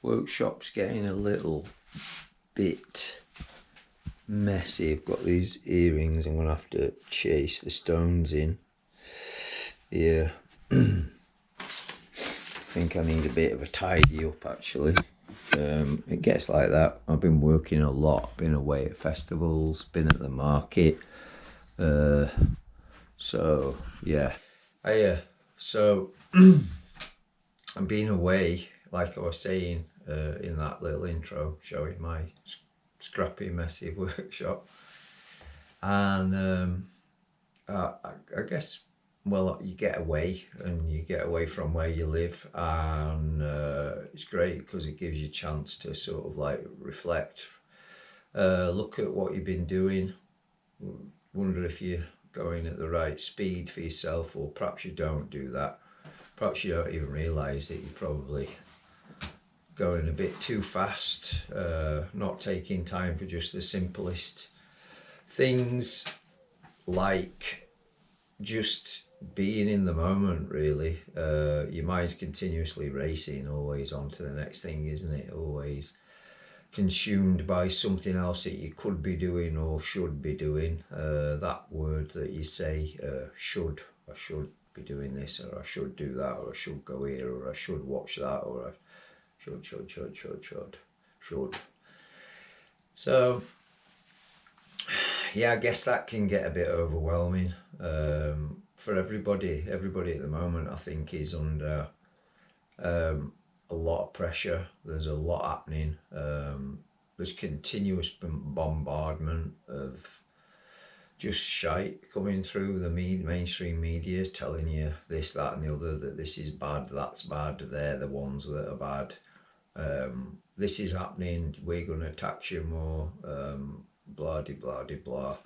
workshop's getting a little bit messy. I've got these earrings I'm going to have to chase the stones in. Yeah. I think I need a bit of a tidy up actually. It gets like that. I've been working a lot, been away at festivals, been at the market. So yeah. So I'm being away, like I was saying in that little intro, showing my scrappy, messy workshop. And I guess, well, you get away and you get away from where you live, and it's great because it gives you a chance to sort of like reflect, look at what you've been doing, wonder if you're going at the right speed for yourself, or perhaps you don't do that. Perhaps you don't even realise that you're probably going a bit too fast, not taking time for just the simplest things, like just being in the moment, really. Your mind's continuously racing, always on to the next thing, isn't it? Always consumed by something else that you could be doing or should be doing. That word that you say, should, I should be doing this, or I should do that, or I should go here, or I should watch that, or I should. So yeah, I guess that can get a bit overwhelming for everybody. Everybody at the moment, I think, is under a lot of pressure. There's a lot happening. There's continuous bombardment of just shite coming through the mainstream media, telling you this, that and the other, that this is bad, that's bad, they're the ones that are bad. This is happening, we're going to tax you more, blah de blah de blah.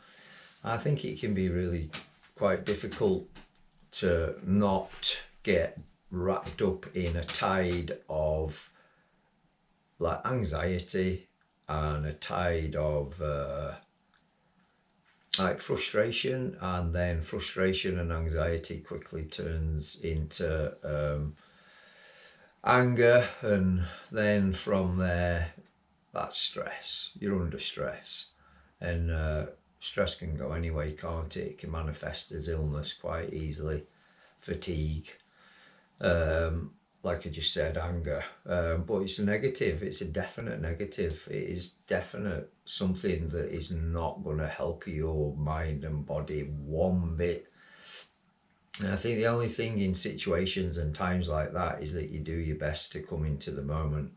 I think it can be really quite difficult to not get wrapped up in a tide of like anxiety and a tide of like frustration, and then frustration and anxiety quickly turns into anger, and then from there, that's stress. You're under stress, and stress can go any way, can't it? It can manifest as illness quite easily, fatigue, like I just said, anger, but it's a negative. It's a definite negative. It is definite something that is not going to help your mind and body one bit. And I think the only thing in situations and times like that is that you do your best to come into the moment,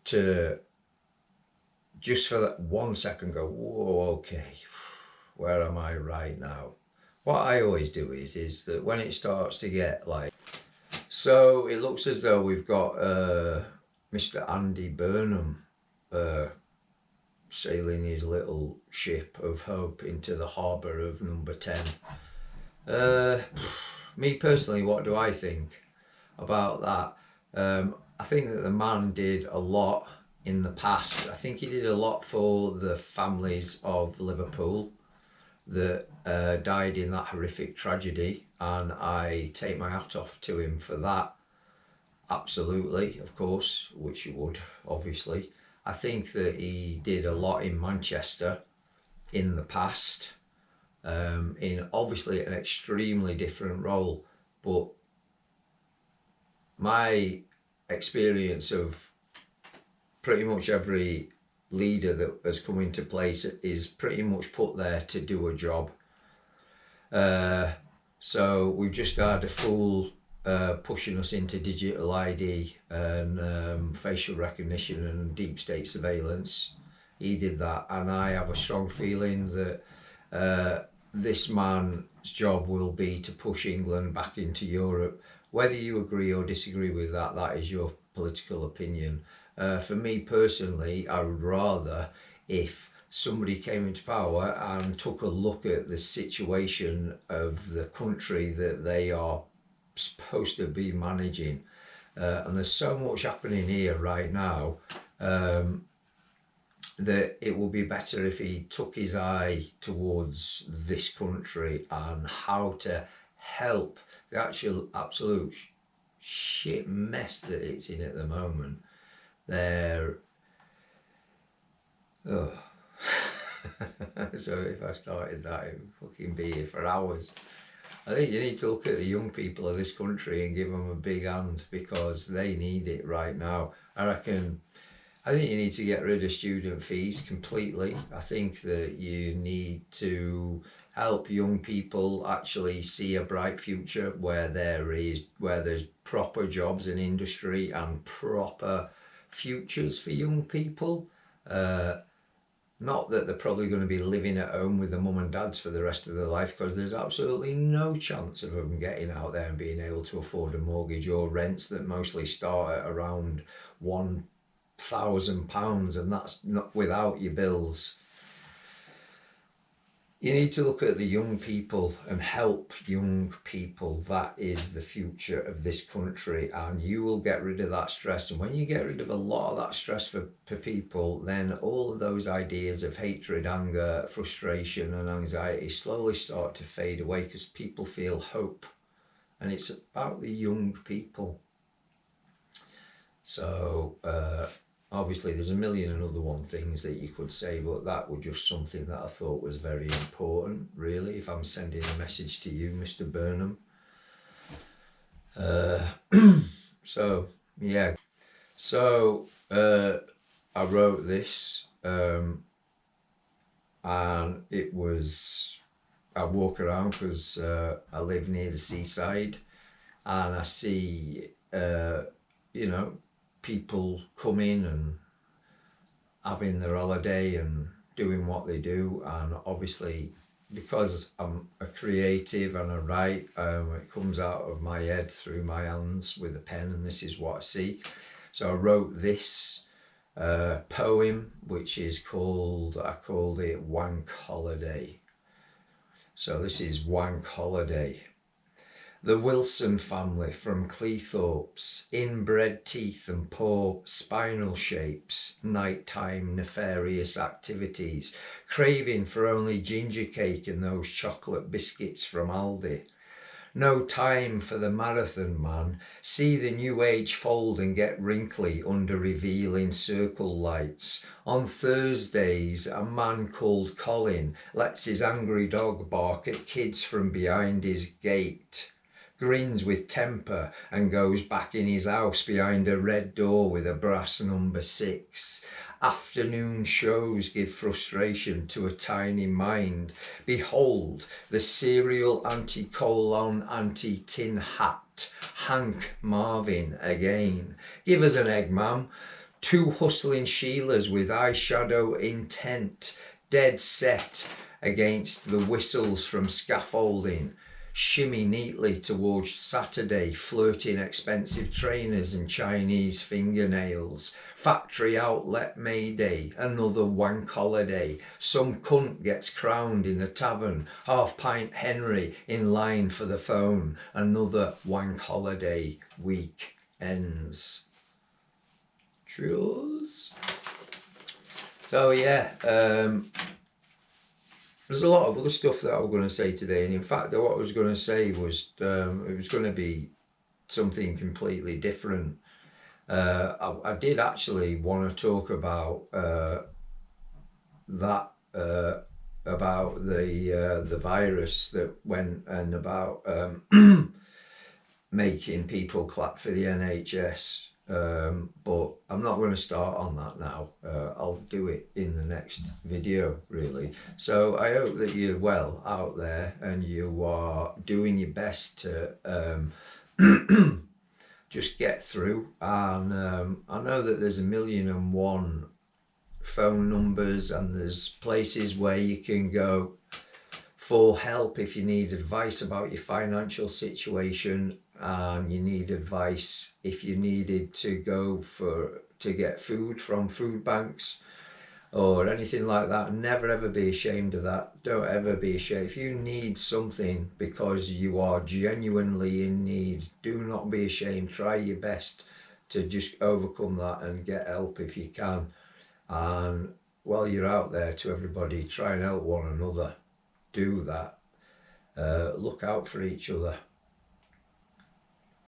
to just for that 1 second go, whoa, okay, where am I right now? What I always do is that when it starts to get like, so it looks as though we've got Mr. Andy Burnham sailing his little ship of hope into the harbour of number 10. Me personally, what do I think about that? I think that the man did a lot in the past. I think he did a lot for the families of Liverpool that died in that horrific tragedy, and I take my hat off to him for that. Absolutely, of course, which you would, obviously. I think that he did a lot in Manchester in the past, in obviously an extremely different role, but my experience of pretty much every leader that has come into place is pretty much put there to do a job. So we've just had a fool pushing us into digital ID and facial recognition and deep state surveillance. He did that, and I have a strong feeling that this man's job will be to push England back into Europe. Whether you agree or disagree with that, that is your political opinion. For me personally, I would rather if somebody came into power and took a look at the situation of the country that they are supposed to be managing. And there's so much happening here right now that it will be better if he took his eye towards this country and how to help the actual absolute shit mess that it's in at the moment. They're, oh. So if I started that, it would fucking be here for hours. I think you need to look at the young people of this country and give them a big hand, because they need it right now. I think you need to get rid of student fees completely. I think that you need to help young people actually see a bright future where there's proper jobs in industry and proper futures for young people. Not that they're probably going to be living at home with their mum and dads for the rest of their life, because there's absolutely no chance of them getting out there and being able to afford a mortgage, or rents that mostly start at around £1,000, and that's not without your bills. You need to look at the young people and help young people. That is the future of this country, and you will get rid of that stress. And when you get rid of a lot of that stress for people, then all of those ideas of hatred, anger, frustration and anxiety slowly start to fade away, because people feel hope. And it's about the young people. So obviously there's a million and other things that you could say, but that was just something that I thought was very important, really, if I'm sending a message to you, Mr. Burnham. So yeah, so I wrote this, and it was, I walk around because I live near the seaside, and I see people coming and having their holiday and doing what they do. And obviously, because I'm a creative and I write, it comes out of my head through my hands with a pen, and this is what I see. So I wrote this poem, which is I called it Wank Holiday. So this is Wank Holiday. The Wilson family from Cleethorpes, inbred teeth and poor spinal shapes, nighttime nefarious activities, craving for only ginger cake and those chocolate biscuits from Aldi. No time for the marathon man, see the new age fold and get wrinkly under revealing circle lights. On Thursdays, a man called Colin lets his angry dog bark at kids from behind his gate, grins with temper and goes back in his house behind a red door with a brass number 6. Afternoon shows give frustration to a tiny mind. Behold, the serial anti-colon anti-tin hat, Hank Marvin again. Give us an egg, ma'am. 2 hustling Sheilas with eyeshadow intent, dead set against the whistles from scaffolding. Shimmy neatly towards Saturday, flirting expensive trainers and Chinese fingernails. Factory outlet Mayday, another wank holiday. Some cunt gets crowned in the tavern. Half pint Henry in line for the phone. Another wank holiday week ends. Cheers. So yeah, there's a lot of other stuff that I was going to say today, and in fact what I was going to say was it was going to be something completely different. I did actually want to talk about that, about the virus that went, and about making people clap for the NHS. But I'm not going to start on that now. I'll do it in the next video, really. So I hope that you're well out there and you are doing your best to just get through. And I know that there's 1,000,001 phone numbers, and there's places where you can go for help if you need advice about your financial situation, and you need advice if you needed to go to get food from food banks or anything like that. Never ever be ashamed of that. Don't ever be ashamed. If you need something because you are genuinely in need, do not be ashamed. Try your best to just overcome that and get help if you can. And while you're out there, to everybody, try and help one another. Do that. Look out for each other.